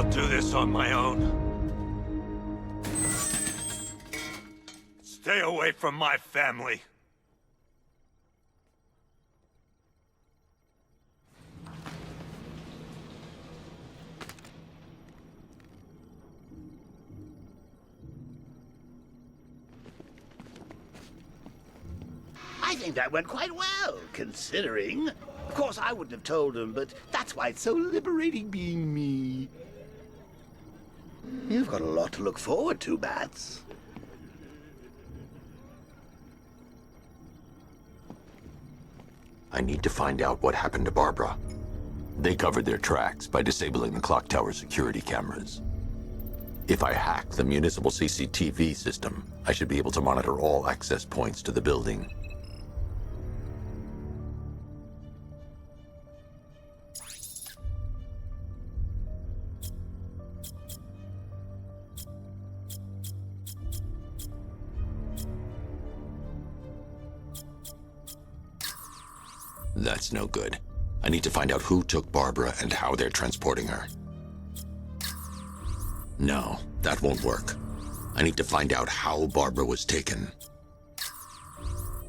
I'll do this on my own. Stay away from my family. I think that went quite well, considering. Of course, I wouldn't have told him, but that's why it's so liberating being me. You've got a lot to look forward to, Bats. I need to find out what happened to Barbara. They covered their tracks by disabling the clock tower security cameras. If I hack the municipal CCTV system, I should be able to monitor all access points to the building. That's no good. I need to find out who took Barbara and how they're transporting her. No, that won't work. I need to find out how Barbara was taken.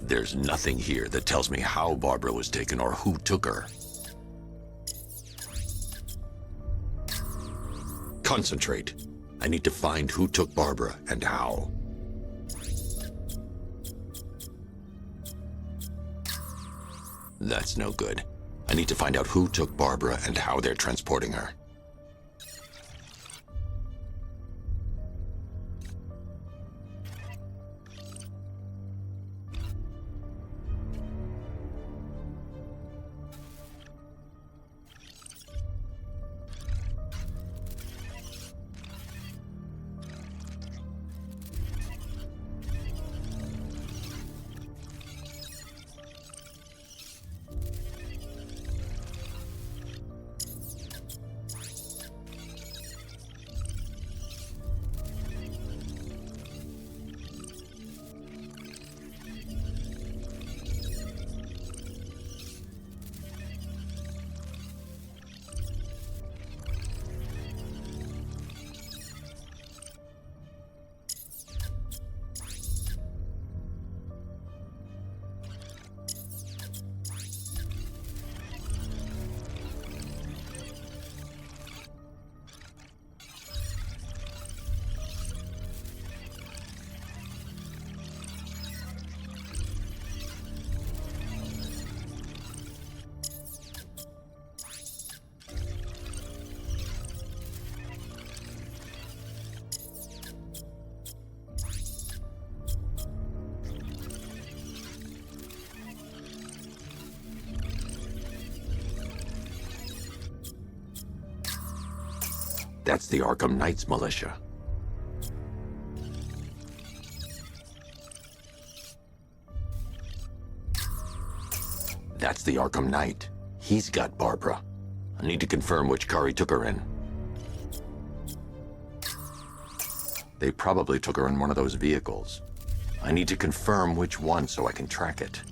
There's nothing here that tells me how Barbara was taken or who took her. Concentrate. I need to find who took Barbara and how. That's no good. I need to find out who took Barbara and how they're transporting her. That's the Arkham Knights militia. That's the Arkham Knight. He's got Barbara. I need to confirm which car he took her in. They probably took her in one of those vehicles. I need to confirm which one so I can track it.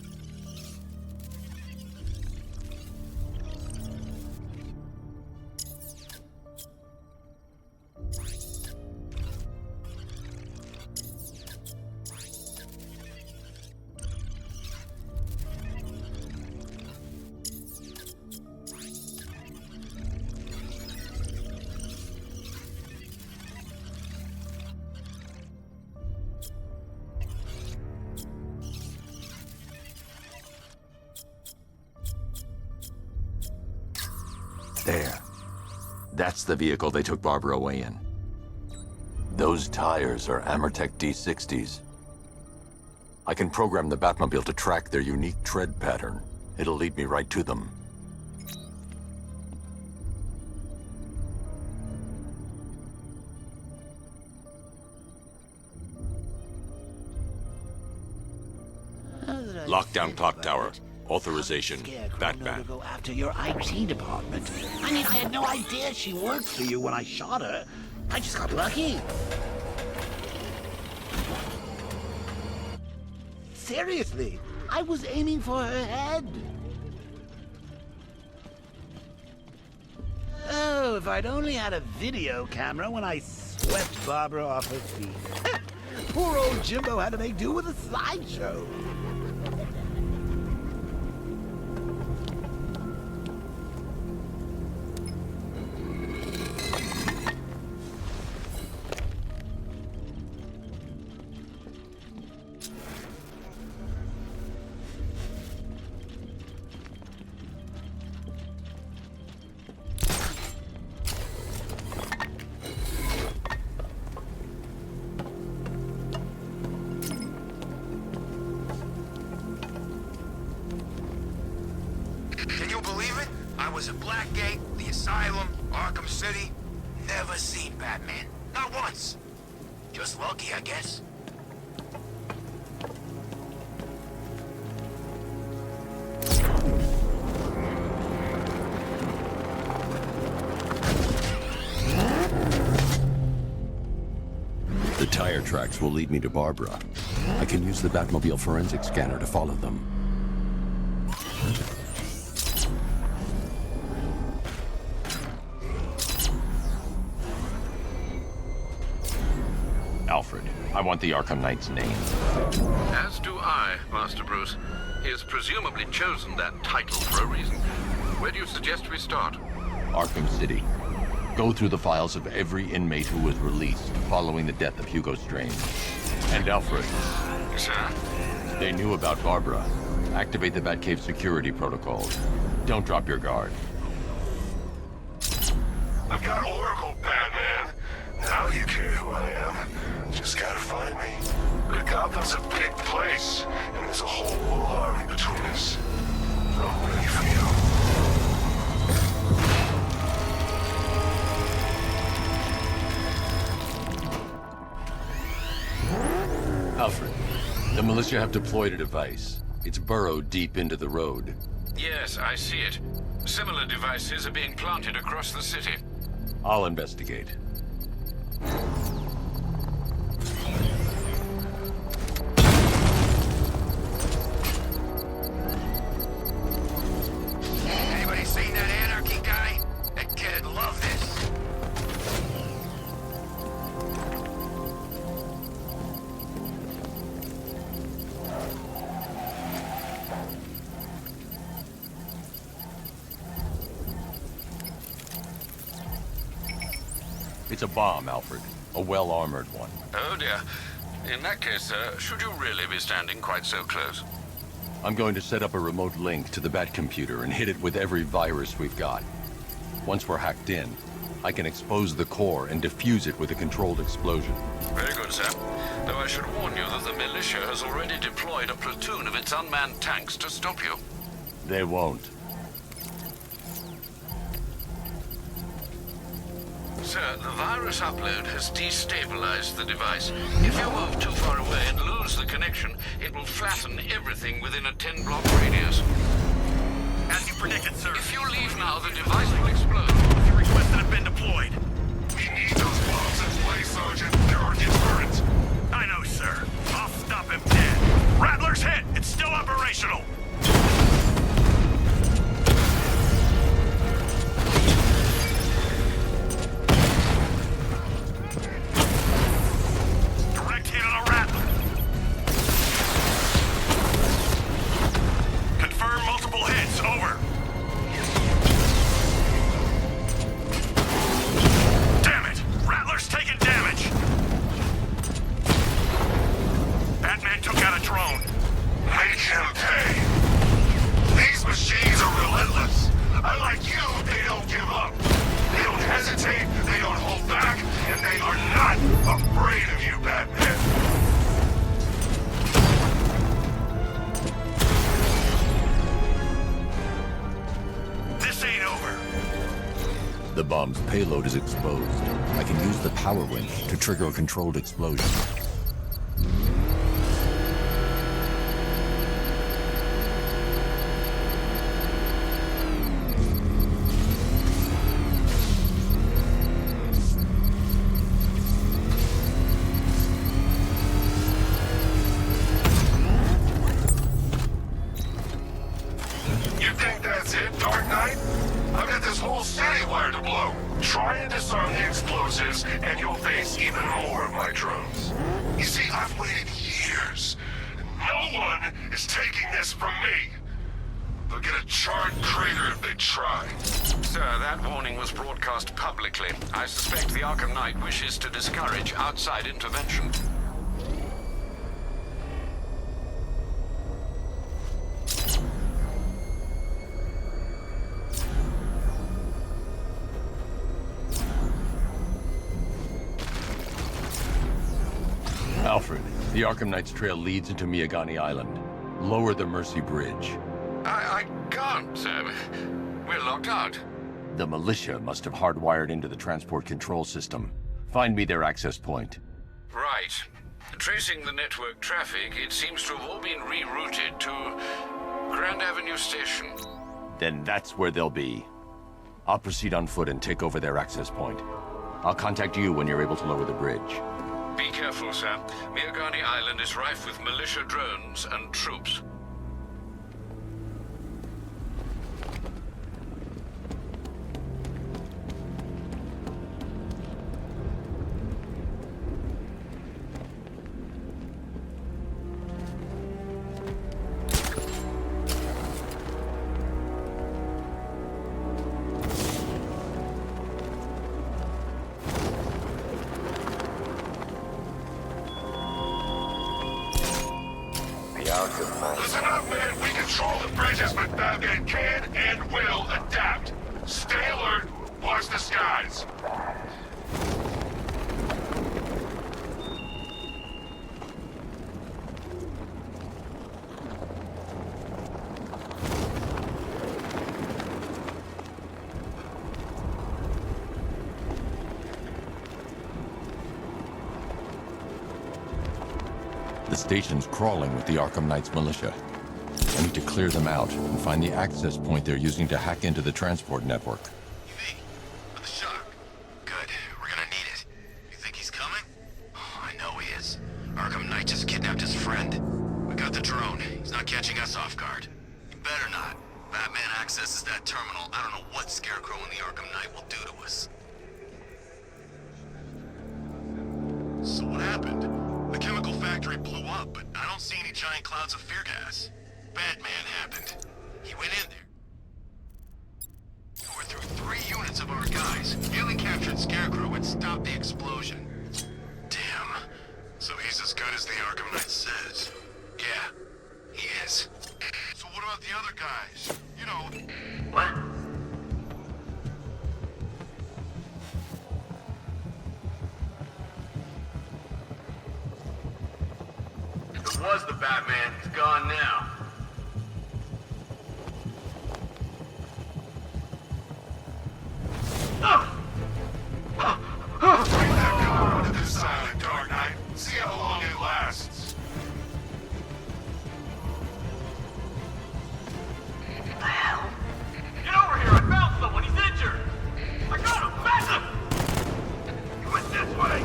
There. That's the vehicle they took Barbara away in. Those tires are Amertech D60s. I can program the Batmobile to track their unique tread pattern. It'll lead me right to them. Lockdown clock tower. Authorization, Batman. To go after your IT department. I mean, I had no idea she worked for you when I shot her. I just got lucky. Seriously, I was aiming for her head. Oh, if I'd only had a video camera when I swept Barbara off her feet. Poor old Jimbo had to make do with a slideshow. Can you believe it? I was at Blackgate, the Asylum, Arkham City. Never seen Batman. Not once. Just lucky, I guess. The tire tracks will lead me to Barbara. I can use the Batmobile forensic scanner to follow them. Alfred, I want the Arkham Knight's name. As do I, Master Bruce. He has presumably chosen that title for a reason. Where do you suggest we start? Arkham City. Go through the files of every inmate who was released following the death of Hugo Strange. And Alfred, Sir? they knew about Barbara. Activate the Batcave security protocols. Don't drop your guard. I've got Oracle, Batman. Now you care who I am. Just gotta find me. But Gotham's a big place, and there's a whole army between us. I'm ready for you. Alfred, the militia have deployed a device. It's burrowed deep into the road. Yes, I see it. Similar devices are being planted across the city. I'll investigate. Anybody seen that anarchy guy? That kid'd love this. It's a bomb, Alfred. A well-armored one. Oh dear. In that case, should you really be standing quite so close? I'm going to set up a remote link to the Batcomputer and hit it with every virus we've got. Once we're hacked in, I can expose the core and defuse it with a controlled explosion. Very good, sir. Though I should warn you that the militia has already deployed a platoon of its unmanned tanks to stop you. They won't. Sir, the virus upload has destabilized the device. If you move too far away and lose the connection, it will flatten everything within a 10-block radius. As you predicted, sir. If you leave now, the device will explode. Your requests that have been deployed. We need those bombs in place, Sergeant. They're our deterrent. I know, sir. I'll stop him dead. Rattler's hit. It's still operational. Direct hit on a Rattler. Confirm multiple hits. Over. Damn it! Rattler's taking damage. Batman took out a drone. Make him pay. These machines are relentless. Unlike you, they don't give up. They don't hesitate, they don't hold back, and they are not afraid of you, Batman. This ain't over. The bomb's payload is exposed. I can use the power winch to trigger a controlled explosion. You think that's it, Dark Knight? I've got this whole city wired to blow. Try and disarm the explosives, and you'll face even more of my drones. You see, I've waited years. No one is taking this from me. They'll get a charred crater if they try. Sir, that warning was broadcast publicly. I suspect the Arkham Knight wishes to discourage outside intervention. Alfred, the Arkham Knight's trail leads into Miagani Island. Lower the Mercy Bridge. I can't, sir. We're locked out. The militia must have hardwired into the transport control system. Find me their access point. Right. Tracing the network traffic, it seems to have all been rerouted to Grand Avenue Station. Then that's where they'll be. I'll proceed on foot and take over their access point. I'll contact you when you're able to lower the bridge. Be careful, sir. Miagani Island is rife with militia drones and troops. Listen up, man. We control the bridges, but Batman can and will adapt. Stay alert. Watch the skies. The station's crawling with the Arkham Knight's militia. I need to clear them out and find the access point they're using to hack into the transport network. UV, for the shock. Good. We're gonna need it. You think he's coming? Oh, I know he is. Arkham Knight just kidnapped his friend. We got the drone. He's not catching us off guard. He better not. Batman accesses that terminal. I don't know what Scarecrow and the Arkham Knight will do to us. So what happened? The chemical factory blew up, but I don't see any giant clouds of fear gas. Batman happened. He went in there. Tore through 3 units of our guys, nearly captured Scarecrow and stopped the explosion. Damn. So he's as good as the Arkham Knight says. Yeah, he is. So what about the other guys? You know... What? It was the Batman. He's gone now. Bring that car onto this silent Dark Knight. See how long it lasts. Get over here! I found someone! He's injured! I got him! Back him! He went this way!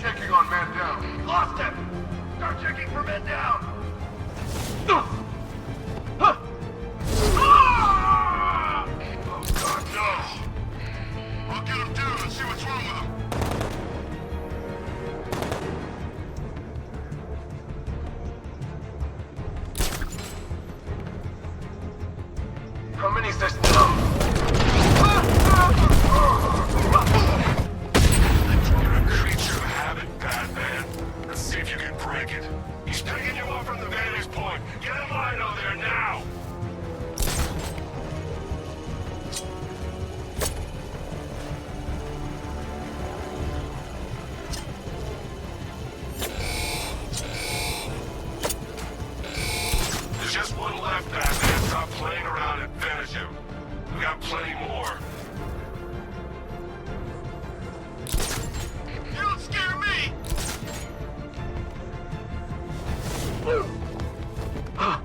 Checking on man down. Lost him! Start checking for men down! Oh god, no! I'll get him down and see what's wrong with him. How many's this now? You're a creature of habit, Batman. Let's see if you can break it. He's picking you up from the vantage point. Get in line out there now! There's just one left, Batman. Stop playing around and finish him. We got plenty more. You don't scare me! Ah!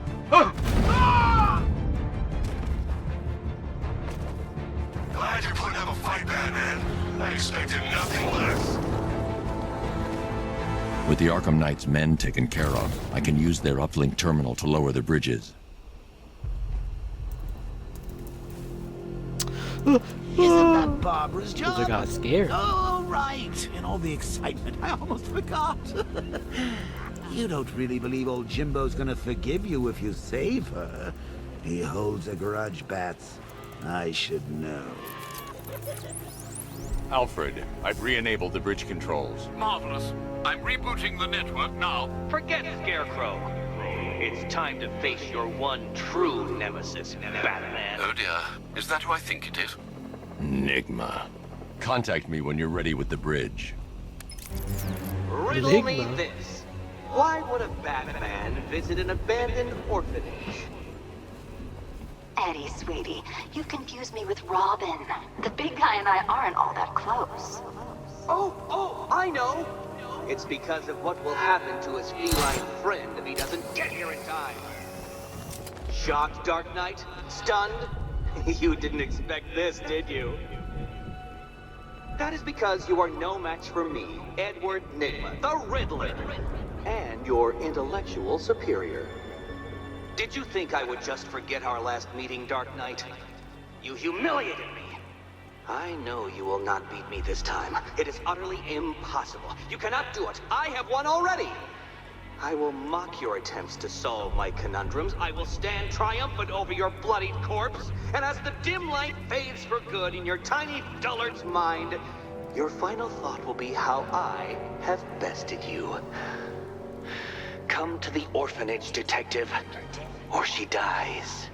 With the Arkham Knight's men taken care of, I can use their uplink terminal to lower the bridges. Isn't that Barbara's job? I got scared. Oh, right. In all the excitement, I almost forgot. You don't really believe old Jimbo's gonna forgive you if you save her. He holds a grudge, Bats. I should know. Alfred, I've re-enabled the bridge controls. Marvelous. I'm rebooting the network now. Forget Scarecrow. It's time to face your one true nemesis, Batman. Oh dear. Is that who I think it is? Enigma. Contact me when you're ready with the bridge. Riddle me Enigma. this. Why would a Batman visit an abandoned orphanage? Eddie, sweetie, you confused me with Robin. The big guy and I aren't all that close. Oh, I know! It's because of what will happen to his feline friend if he doesn't get here in time. Shocked, Dark Knight? Stunned? You didn't expect this, did you? That is because you are no match for me, Edward Nigma, the Riddler, and your intellectual superior. Did you think I would just forget our last meeting, Dark Knight? You humiliated me. I know you will not beat me this time. It is utterly impossible. You cannot do it. I have won already. I will mock your attempts to solve my conundrums. I will stand triumphant over your bloodied corpse. And as the dim light fades for good in your tiny dullard's mind, your final thought will be how I have bested you. Come to the orphanage, detective, or she dies.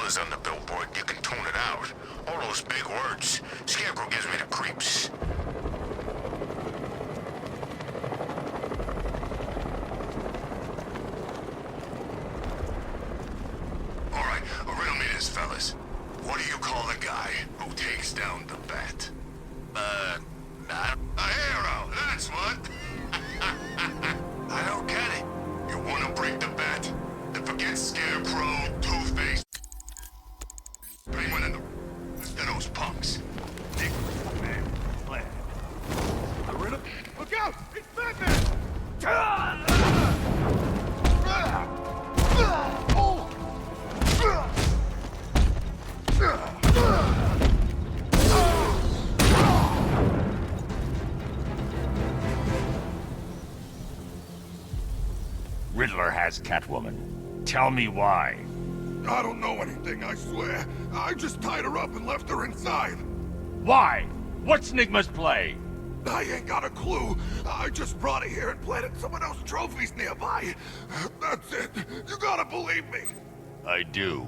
Riddler's on the billboard, you can tune it out. All those big words. Scarecrow gives me the creeps. All right, riddle me this, fellas. What do you call the guy who takes down the bat? A hero, that's what. I don't get it. You want to break the bat? Then forget Scarecrow, Two-Face, Penguin, and those punks. Look out! It's Batman! Riddler has Catwoman. Tell me why. I don't know anything, I swear. I just tied her up and left her inside. Why? What's Nigma's play? I ain't got a clue. I just brought her here and planted someone else's trophies nearby. That's it. You gotta believe me. I do.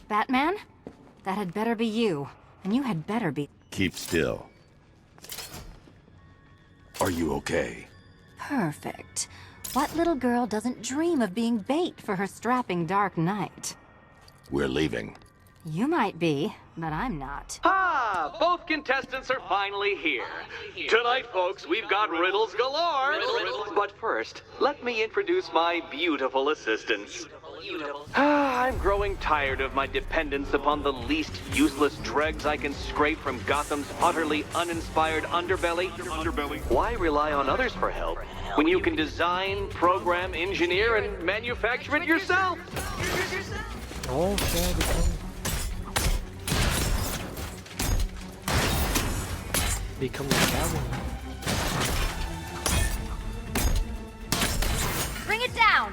Batman? That had better be you. And you had better be... Keep still. Are you okay? perfect. What little girl doesn't dream of being bait for her strapping Dark Knight? We're leaving. You might be, but I'm not. Ah, both contestants are finally here. Tonight, folks, we've got riddles galore. But first, let me introduce my beautiful assistants. I'm growing tired of my dependence upon the least useless dregs I can scrape from Gotham's utterly uninspired underbelly. Why rely on others for help when you can design, program, engineer, and manufacture it yourself? Oh, shit. Become the Catwoman. Bring it down!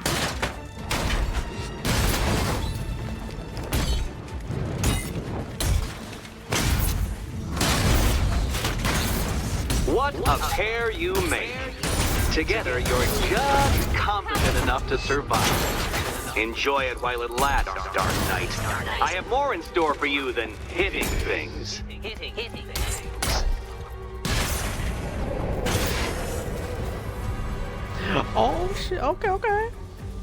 What a pair you make. Together, you're just competent enough to survive. Enjoy it while it lasts, Dark Knight. I have more in store for you than hitting things. Oh shit, okay.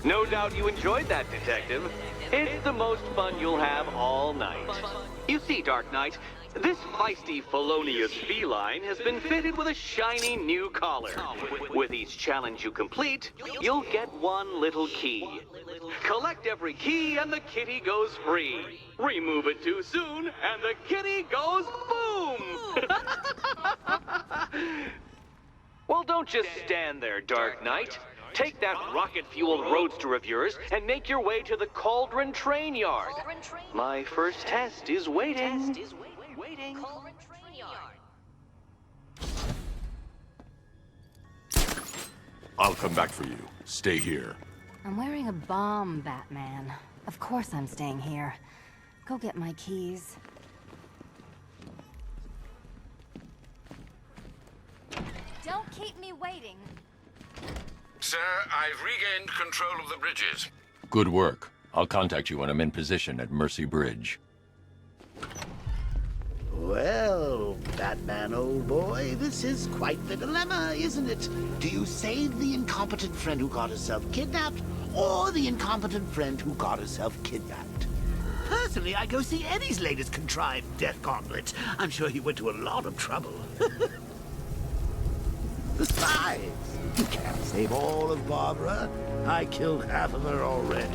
No doubt you enjoyed that, Detective. It's the most fun you'll have all night. You see, Dark Knight, this feisty, felonious feline has been fitted with a shiny new collar. With each challenge you complete, you'll get one little key. Collect every key and the kitty goes free. Remove it too soon and the kitty goes boom! Well, don't just stand there, Dark Knight. Take that rocket-fueled roadster of yours and make your way to the Cauldron Train Yard. My first test is waiting. I'll come back for you. Stay here. I'm wearing a bomb, Batman. Of course I'm staying here. Go get my keys. Don't keep me waiting. Sir, I've regained control of the bridges. Good work. I'll contact you when I'm in position at Mercy Bridge. Well, Batman, old boy, this is quite the dilemma, isn't it? Do you save the incompetent friend who got herself kidnapped, or the incompetent friend who got herself kidnapped? Personally, I'd go see Eddie's latest contrived death gauntlet. I'm sure he went to a lot of trouble. Besides, you can't save all of Barbara. I killed half of her already.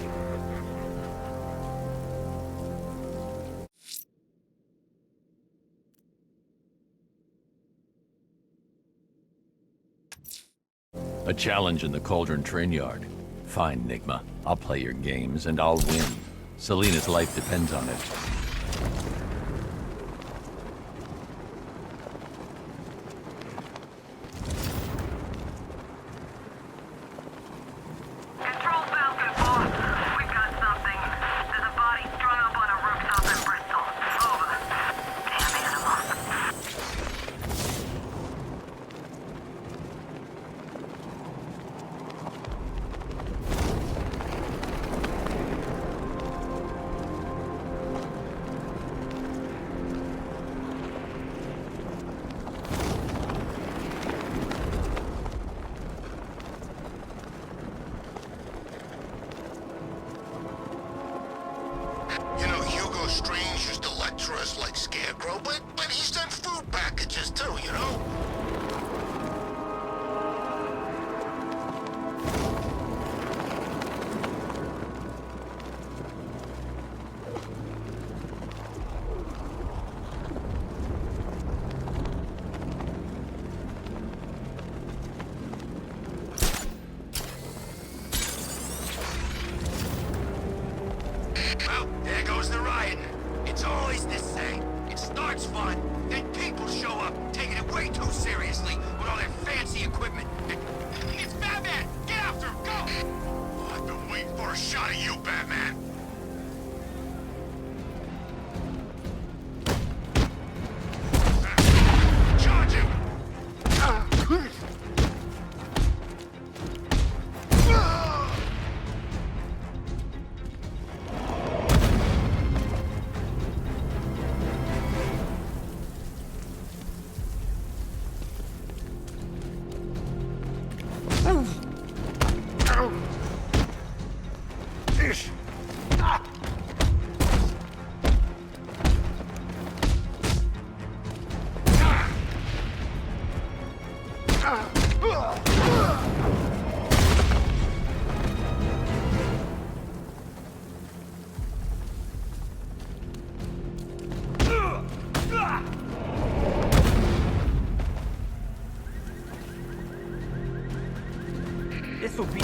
A challenge in the Cauldron Train Yard. Fine, Nigma. I'll play your games, and I'll win. Selena's life depends on it. Control Falcon, boss. We've got something. There's a body strung up on a rooftop in Bristol. Over. Damn animal. You know, Hugo Strange used to lecture us like Scarecrow, but he sent food packages too, you know? Well, there goes the riot. It's always the same. It starts fun, then people show up, taking it way too seriously with all their fancy equipment. It's Batman! Get after him, go! Oh, I've been waiting for a shot of you, Batman. Charge him! This will be...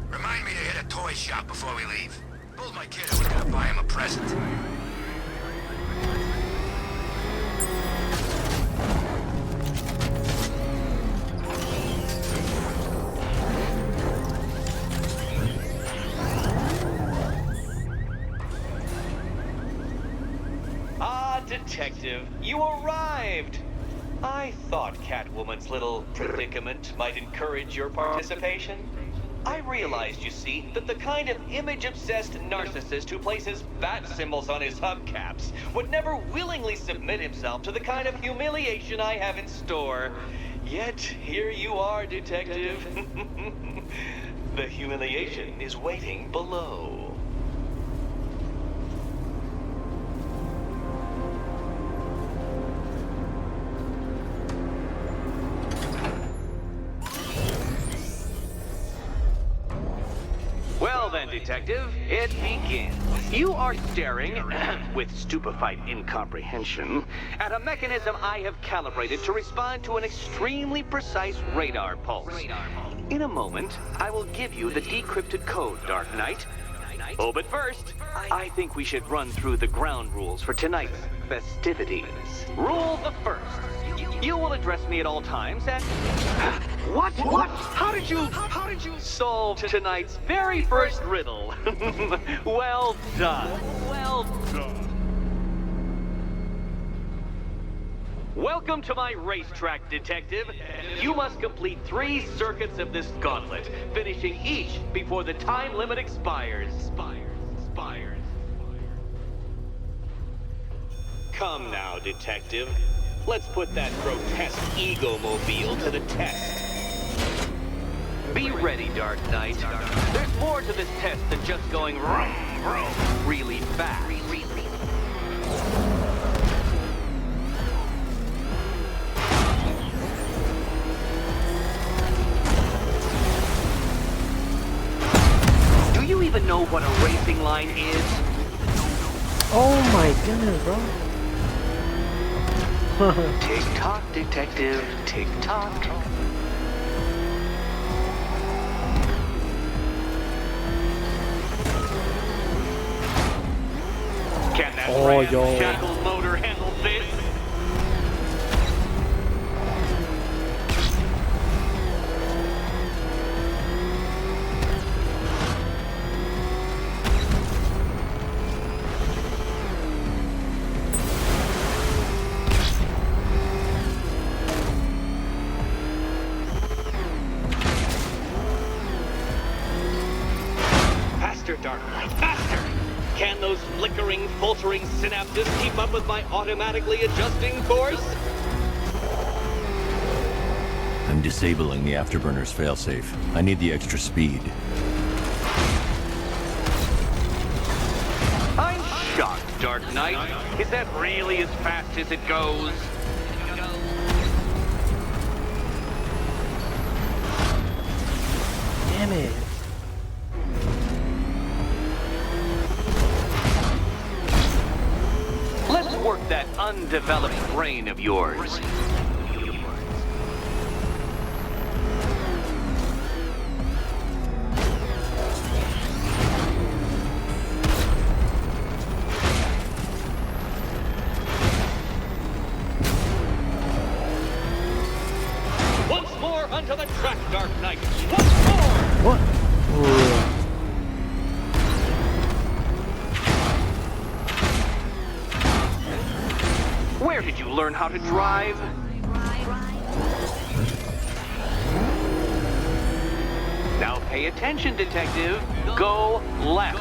Remind me to hit a toy shop before we leave. Told my kid I was gonna buy him a present. Ah, Detective, you arrived! I thought Catwoman's little predicament might encourage your participation. I realized, you see, that the kind of image-obsessed narcissist who places bat symbols on his hubcaps would never willingly submit himself to the kind of humiliation I have in store. Yet, here you are, Detective. The humiliation is waiting below. Well then, Detective, it begins. You are staring, with stupefied incomprehension, at a mechanism I have calibrated to respond to an extremely precise radar pulse. In a moment, I will give you the decrypted code, Dark Knight. Oh, but first, I think we should run through the ground rules for tonight's festivities. Rule the first. You will address me at all times and... What? How did you solve tonight's very first riddle? Well done. Well done. Welcome to my racetrack, Detective. You must complete 3 circuits of this gauntlet, finishing each before the time limit expires. Come now, Detective. Let's put that grotesque ego-mobile to the test. Be ready, Dark Knight. There's more to this test than just going vroom, vroom, really fast. even know what a racing line is? Oh my goodness, bro. Tick-tock, detective, tick-tock. Can that ramshackle motor handle this? Faster, Dark Knight, faster! Can those flickering, faltering synapses keep up with my automatically adjusting course? I'm disabling the afterburner's failsafe. I need the extra speed. I'm shocked, Dark Knight. Is that really as fast as it goes? Damn it. Let's work that undeveloped brain of yours. Once more onto the track, Dark Knight. Once more! What? Ooh. Where did you learn how to drive? Now pay attention, detective. Go left.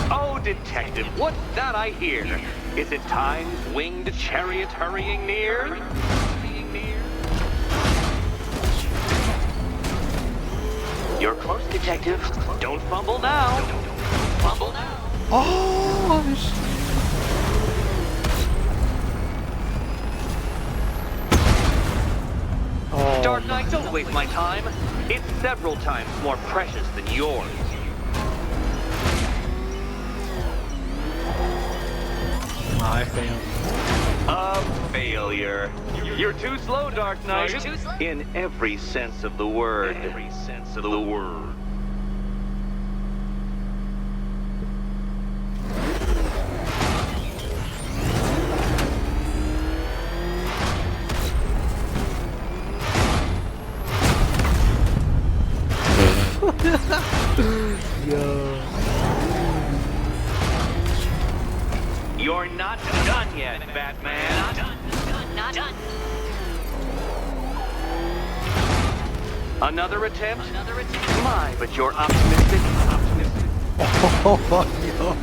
Oh, detective, what's that I hear? Is it time's winged chariot hurrying near? You're close, detective. Don't fumble now. Don't fumble now. Oh, oh, Dark Knight, don't waste my time. It's several times more precious than yours. I failed. A failure. You're too slow, Dark Knight. In every sense of the word. Every sense of the word. Yo. You're not done yet, Batman. Not done. Another attempt? My, but you're optimistic. Oh, yo.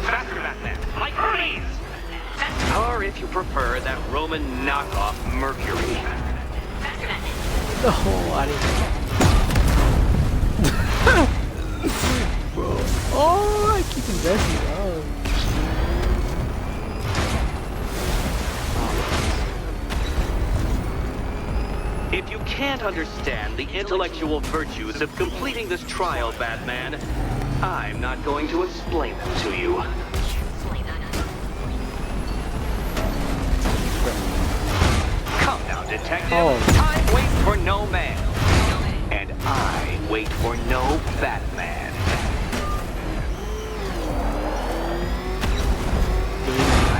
Faster, Batman. Like freeze! Or if you prefer, that Roman knockoff Mercury. No, I didn't. Bro. Oh, I keep investing. Oh. If you can't understand the intellectual virtues of completing this trial, Batman, I'm not going to explain them to you. Come now, detective. Oh. Time waits for no man. And I wait for no Batman.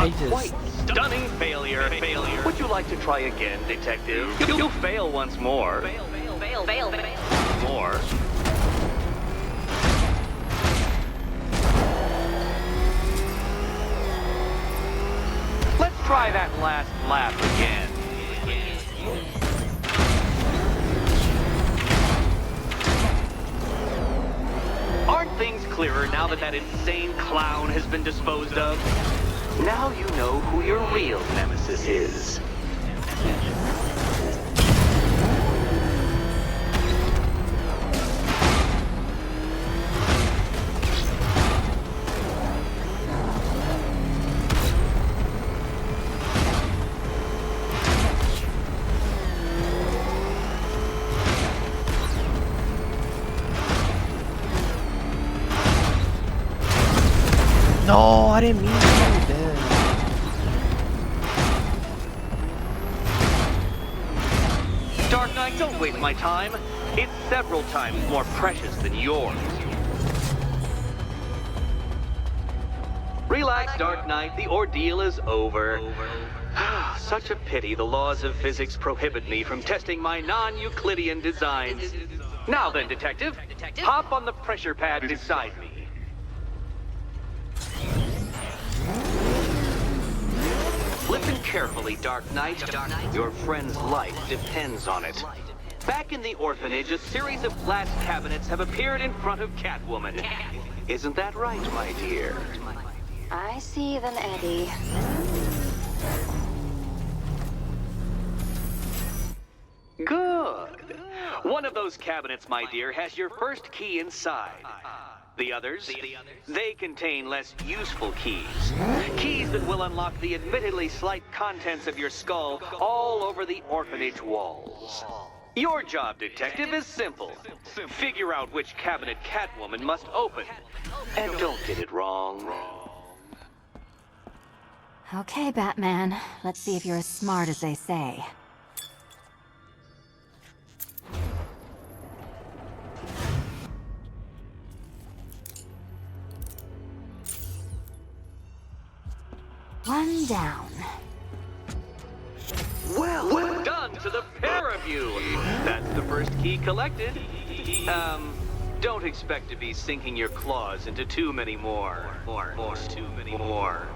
I Quite just. stunning failure. Would you like to try again, detective? You fail once more. Fail. More. Let's try that last lap again. Aren't things clearer now that that insane clown has been disposed of? Now you know who your real nemesis is. No, I didn't mean to do that. Dark Knight, don't waste my time. It's several times more precious than yours. Relax, Dark Knight. The ordeal is over. Such a pity the laws of physics prohibit me from testing my non-Euclidean designs. Now then, Detective, hop on the pressure pad beside me. Listen carefully, Dark Knight. Your friend's life depends on it. Back in the orphanage, a series of glass cabinets have appeared in front of Catwoman. Isn't that right, my dear? I see them, Eddie. Good. One of those cabinets, my dear, has your first key inside. The others, they contain less useful keys. Keys that will unlock the admittedly slight contents of your skull all over the orphanage walls. Your job, Detective, is simple. Figure out which cabinet Catwoman must open. And don't get it wrong. Okay, Batman. Let's see if you're as smart as they say. One down. Well done to the pair of you. That's the first key collected. Don't expect to be sinking your claws into too many more. Too many more.